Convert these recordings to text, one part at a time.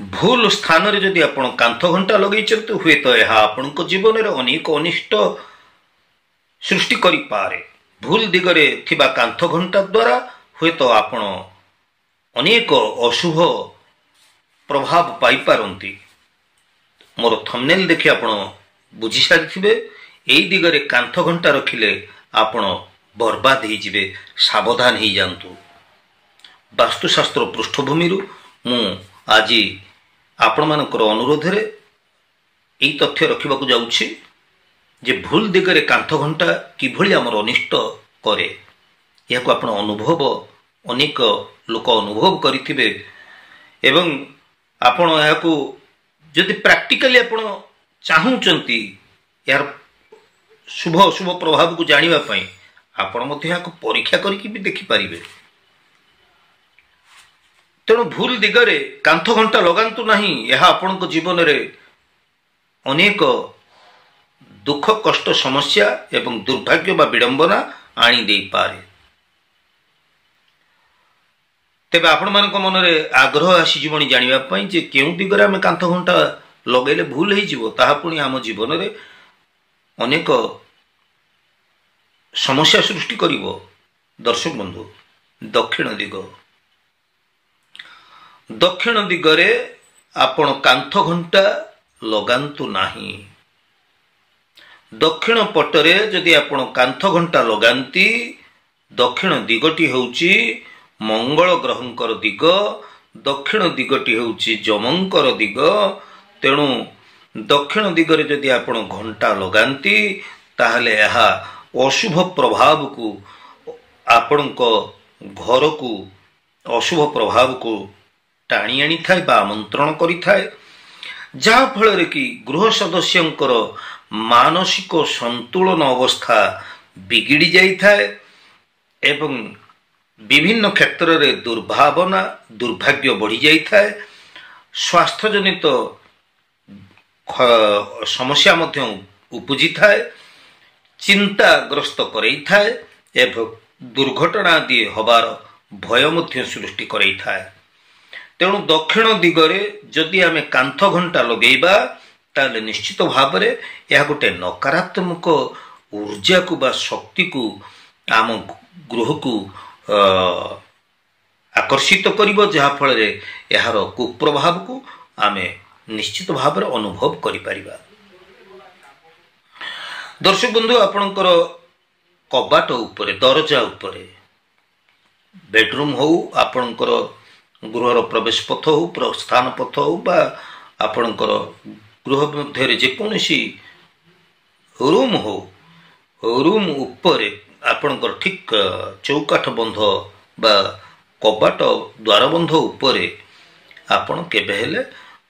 भूल स्थान रे जदि आपण कांथ घंटा लगे हुए तो यह आपण जीवन में अनेक अनिष्ट सृष्टि करि पारे। भूल दिगरे थिबा कांथ घंटा द्वारा हुए तो आपण अनेक अशुभ प्रभाव पाई पारंती। मोर थंबनेल देखि आपण बुझी सारिथिबे एई दिगरे कांथ घंटा रखिले आपण बर्बाद हो जिवे, सावधान हो जातु। वास्तुशास्त्र पृष्ठभूमि मु आज आपण मानकर अनुरोध रे एई तथ्य रखिबाकू जाउछि जे भूल दिगरे कांथ घंटा किभଳି हमर अनिष्ट करे। याको आपण अनुभव अनेक लोक अनुभव करिथिबे एवं आपण याको जदि प्रैक्टिकली आपण चाहूचंती यार शुभ अशुभ प्रभाव को जानिबा पई आपण मध्य याको परीक्षा करिकि भी देखि पारिबे। तेणु भूल दिगरे कांथ घंटा लगांतु नहीं। यह आपण जीवन रे अनेक दुख कष्ट समस्या एवं दुर्भाग्य बा विडंबना आनी दे पारे। तेबे आपण मानक मन रे आग्रह आसी जीवनी जानिबा पई जे केउ दिगरे हम कांथ घंटा लगेले भूल हो जिवो, ताहा पुणी आम जीवन रे अनेक समस्या सृष्टि करिवो। दर्शक बंधु, दक्षिण दिग, दक्षिण दिगरे आपण कांथ घंटा लगांतु नाही। दक्षिण पटरे जदि आपण कांथ घंटा लगांती, दक्षिण दिगटी होउची मंगल ग्रहंकर दिग, दक्षिण दिगटी होउची जमंकर दिग। तेणु दक्षिण दिगरे जदि आपण घंटा लगांती ताहले यहा अशुभ प्रभाव को आपण घर को अशुभ प्रभाव को टाणी आनी थाए बा आमंत्रण करि थाए, जहा फल कि गृह सदस्यंकर मानसिक संतुलन अवस्था बिगिड़ी जाई थाए एवं विभिन्न क्षेत्र रे दुर्भावना दुर्भाग्य बढ़ी जाई थाए। स्वास्थ्य जनित समस्या मध्य उपजी थाए, चिंताग्रस्त करई थाए एवं दुर्घटना आदि हबार भय मध्य सृष्टि करई थाए। तेणु दक्षिण दिगरे जदि आमे कांथ घंटा लगेबा ताले निश्चित भाव में यह गोटे नकारात्मक ऊर्जा को बा शक्ति को आम गृह को आकर्षित करिवो, जहा फल रे यार कुप्रभाव को आमे निश्चित भाव में अनुभव करि परिबा। दर्शक बंधु, आपणकर कबाट उपरे दरजा उपरे बेडरूम हो, आपणकर गृहर प्रवेश पथ हो, प्रस्थान पथ हो बा आपणकर गृह मध्य जेकोसी रूम हो, रूम उपरे आपणकर ठीक चौकाठ बंध बा कबाट द्वार बंध उपरे आपण केबे हेले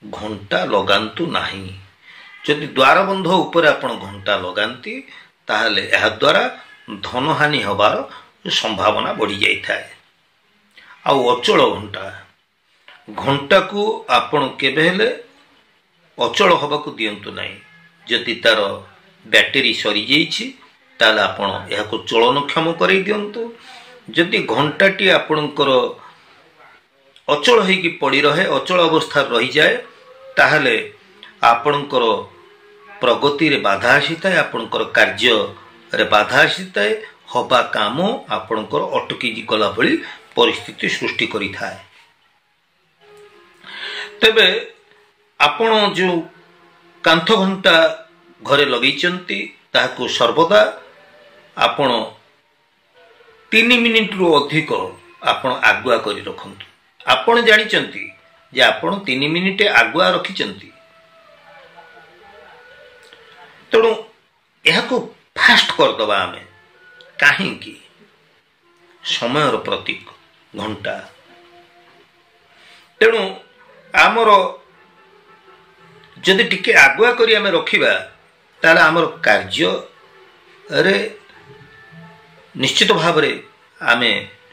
घंटा लगांतु नाही। जदि द्वार बंध उपरे आपण घंटा लगांती ताहले एहा द्वारा धन हानि हबार संभावना बढ़ी जाई थाए। आ अचल घंटा, घंटा को आपण केबे हेले अचल हबाकू दियंतु नाही। जदि तार बैटेरी सरी जाइछि ताले आपण एहा को चलनक्षम करै दियंतु। जदि घंटाटी आपणकर अचल होइकि पड़ी रहे, अचल अवस्था रही जाए ताहले आपणकर प्रगति रे बाधा आसीताए, आपणकर कार्य रे बाधा आसीताए, हबा काम आपणकर अटकी गला भली परिस्थिति सृष्टि करि थाए। तेबे आपण जो कांथ घंटा घरे लगैचंती ताहाको सर्वदा आपण 3 मिनिट रु अधिक आपण आगुआ करि रखंतु। आपण जानिचंती जे आपण 3 मिनिट आगुआ रखिचंती, तेणु यहाको फास्ट करदबा आमे काहेकि समयर प्रतीक घंटा। तेणु आमर जदि टिके आगुआ करी आमे रखिबा ताले आमर कार्य रे निश्चित भाव रे आमे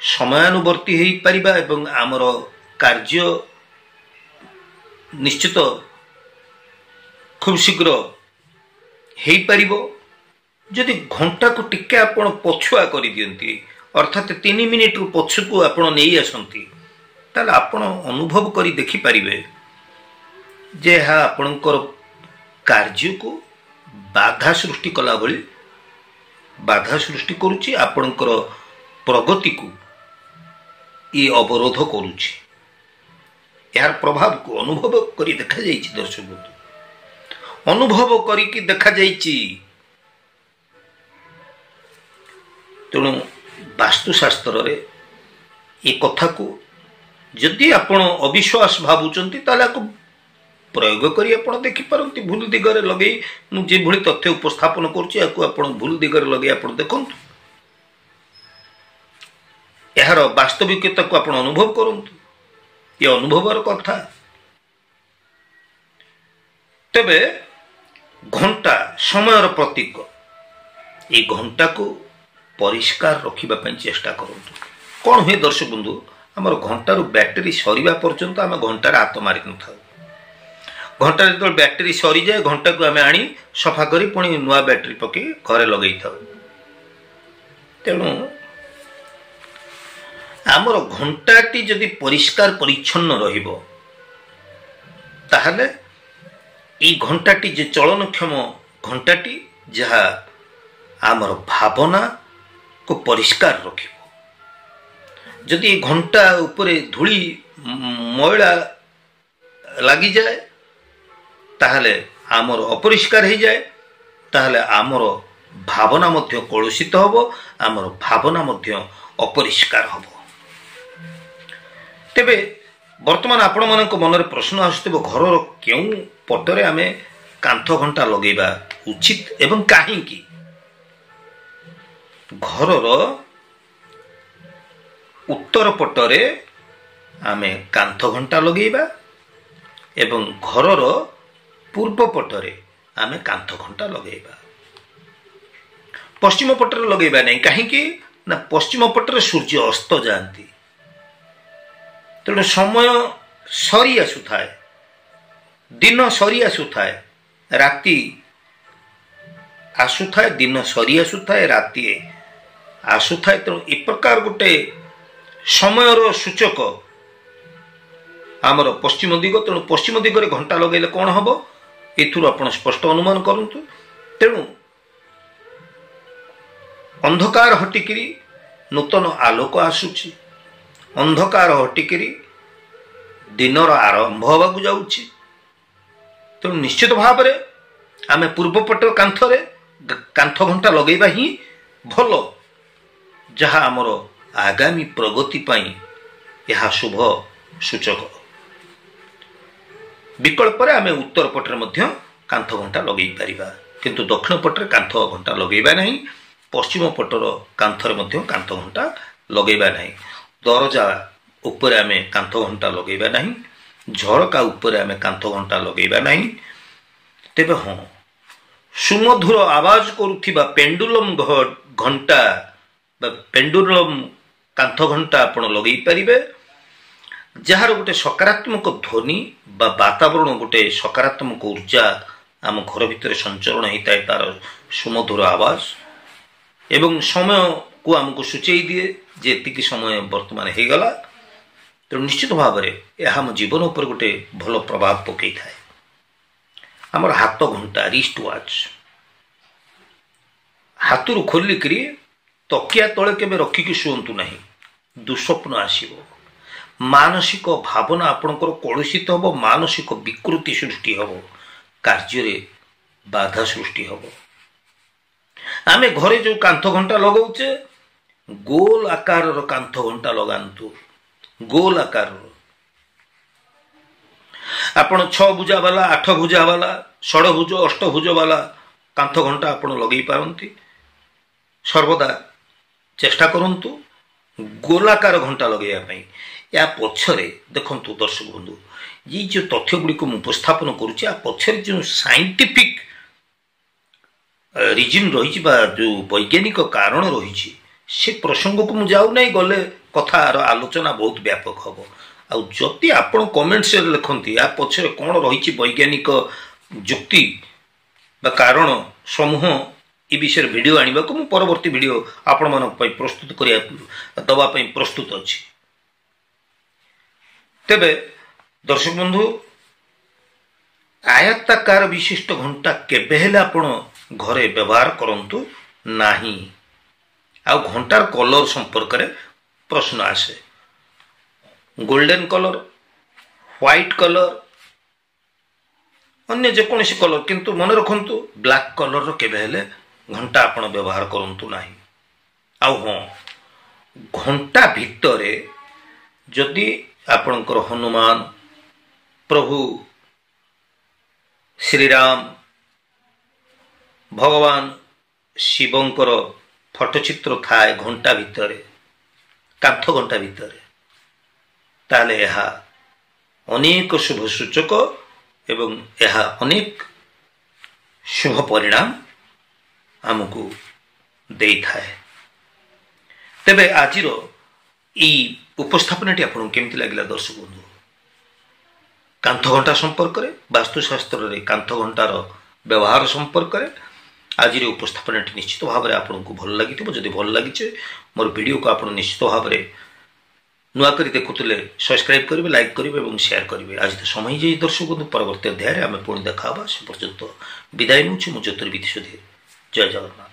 समयानुवर्ती हेई परिबा एवं आमर कार्य निश्चित खूब शीघ्र हेई परिबो। जदि घंटा को टिके आपण पछुआ करि दियंती, अर्थात 3 मिनिट रु पछुकू आपण नेई आसंती, ताले आपण अनुभव करी देखि परिबे जे आपणकर कार्य को बाधा सृष्टि कला भली बाधा सृष्टि करुच्ची आपणकर प्रगति को ये अवरोध करुच्ची। यार प्रभाव को अनुभव करी देखा जाइछि दर्शक बंधु, अनुभव करी देखा जाइछि। तेणु वास्तुशास्त्र रे ये कथा को जदि आपण अविश्वास भावुचंती ताले को प्रयोग करी आपण देखि परंती भूल दिगरे लगे मु जे भली तथ्य उपस्थापन करछि याको आपण भूल दिगरे लगे आपण देखंतु यार वास्तविकता को आपण अनुभव करंतु। ये अनुभवर कथा। तेबे घंटा समयर प्रतीक, ये घंटा को परिष्कार रखिबा पई चेष्टा करंतु। कौन हुए दर्शक बंधु, आमर घंटार बैटेरी सरीबा पर्यंत आम घंटार हाथ मारि न था। घंटार जो बैटेरी सरी जाए घंटा को आम आनी सफा करी पुणी नुआ बैटेरी पके घरे लगे था। तेणु आमर घंटाटी जदि परिष्कार परिच्छन्न रहिबो ताहले ई घंटाटी जे चलनक्षम घंटाटी जहा आमर भावना को परिष्कार रखिबो। जदि घंटा उपरे धूली मैला लगी जाए ताहले आमर अपरिष्कार हो जाए, ताहले आमर भावना मध्य कलुषित हबो, आमर भावना मध्य अपरिष्कार हबो। तेबे वर्तमान आपण मानक मनरे प्रश्न आसुथिबो घरर केउ पटरे आमे कांथ घंटा लगेबा उचित एवं काहींकी। घरर उत्तर पटरे आमे कांथ घंटा लगेबा एवं घरर पूर्व पटरे आमे कांथ घंटा लगेबा। पश्चिम पटरे लगेबा नहीं, काहींकी ना पश्चिम पटरे सूर्य अस्त जाती। तेणु समय सरी आसुए, दिन सरी आसुए, राति आसुए, दिन सरी आसुए, राति आसुए। तेणु ए प्रकार गोटे समयर सूचक आमर पश्चिम दिग। तेणु पश्चिम दिगरे घंटा लगेले कौन हम एथुर आपण स्पष्ट अनुमान करंतु। तेणु अंधकार हटिकी नूतन आलोक आसुची, अंधकार हटिकी दिनर आरंभ होगा जाऊँगी। तेणु निश्चित भाव में आम पूर्वपट कांथरे कांथ घंटा लगेबा ही भल, जहाँ आमर आगामी प्रगति पाई यह शुभ सूचक। विकल्प आम उत्तर पटरे मध्य कांथ घंटा लगे पारिबा, किंतु दक्षिण पटरे कांथ घंटा लगेबा नहीं, पश्चिम पटर कांथरे मध्य कांथ घंटा लगेबा नहीं, दरजा ऊपर आम कांथ घंटा लगेबा नहीं, झरका ऊपर आम कांथ घंटा लगेबा नहीं। तेबे हाँ, सुमधुर आवाज करुथिबा पेंडुलम घंटा बा पेंडुलम कांथ घंटा आपण लगे पारिबे, जार गोटे सकारात्मक ध्वनि बा वातावरण गोटे सकारात्मक ऊर्जा आम घर भितर संचरण होता है। तार सुमधुर आवाज एवं समय को आमको सूचई दिए जे एतिकी समय वर्तमान हो गला। तो निश्चित भाव में यह आम जीवन उपर गोटे भल प्रभाव पकई थाए। आमर हाथ घंटा रिस्ट वाच हाथरू खोलिकी तकिया तले केबे रखिकी शुअंतु नहीं, दुस्वप्न आसीबो, मानसिक भावना आपणकर कलुषित हब, मानसिक विकृति सृष्टि हब, कार्य बाधा सृष्टि हब। आम घरे जो कांथ घंटा लगाऊचे गोल आकार कांथ घंटा लगांतु, गोल आकार आपण 6 भुजा वाला 8 भुजा वाला 16 भुज 8 भुज वाला कांथ घंटा आपण लगे पारंती। सर्वदा चेष्टा करंतु गोलाकार घंटा लगेया। या पछरे देखंतु दर्शक बंधु, ये जो तथ्य गुड़िक उपस्थापन करुच्ची पछरे जो साइंटिफिक रिजन रही जो वैज्ञानिक कारण रही से प्रसंग को मुझे जाऊ नहीं गले कथार आलोचना बहुत व्यापक हम। आदि आपण कमेंट्स लिखती या पछरे कौन रही वैज्ञानिक जुक्ति बा कारण समूह ए विषय वीडियो आने को परवर्ती वीडियो आपण मान प्रस्तुत दवाई प्रस्तुत अच्छी। तेबे दर्शक बंधु आयताकार विशिष्ट घंटा केबे हेले आपण घरे व्यवहार करंतु नाही। आ घंटार कलर संपर्क रे प्रश्न आसे, गोल्डन कलर, व्हाइट कलर, अन्य जेकोसी कलर, किंतु मन रखंतु ब्लैक कलर रो केबे हेले घंटा आपण व्यवहार करंतु नाही। आ घंटा भितरे जदि आपणकर हनुमान, प्रभु श्रीराम, भगवान शिवंकर फटोचित्र थाए घंटा भितरे, कांथ घंटा भितरे, ताले यह अनेक शुभ सूचक एवं यह अनेक शुभ परिणाम आमको देई थाए। तेबे आजिर ई उपस्थापनाटी आपन केमती लागिला दर्शक बंधु? कांथ घंटा संपर्क रे, वास्तुशास्त्र रे कांथ घंटार व्यवहार संपर्क रे आज उपस्थापनाटी निश्चित भाव में आपको भल लगी। जदि भल लगी मोर वीडियो को आप निश्चित भाव में नुआ करी देखुले सब्सक्राइब करेंगे, लाइक करेंगे और शेयर करेंगे। आज तो समय ही दर्शक बंधु, परवर्ती अध्याय आम पुणी देखा से पर्यंत विदाय नौ। ज्योतिर्विधि सुधीर, जय जगन्नाथ।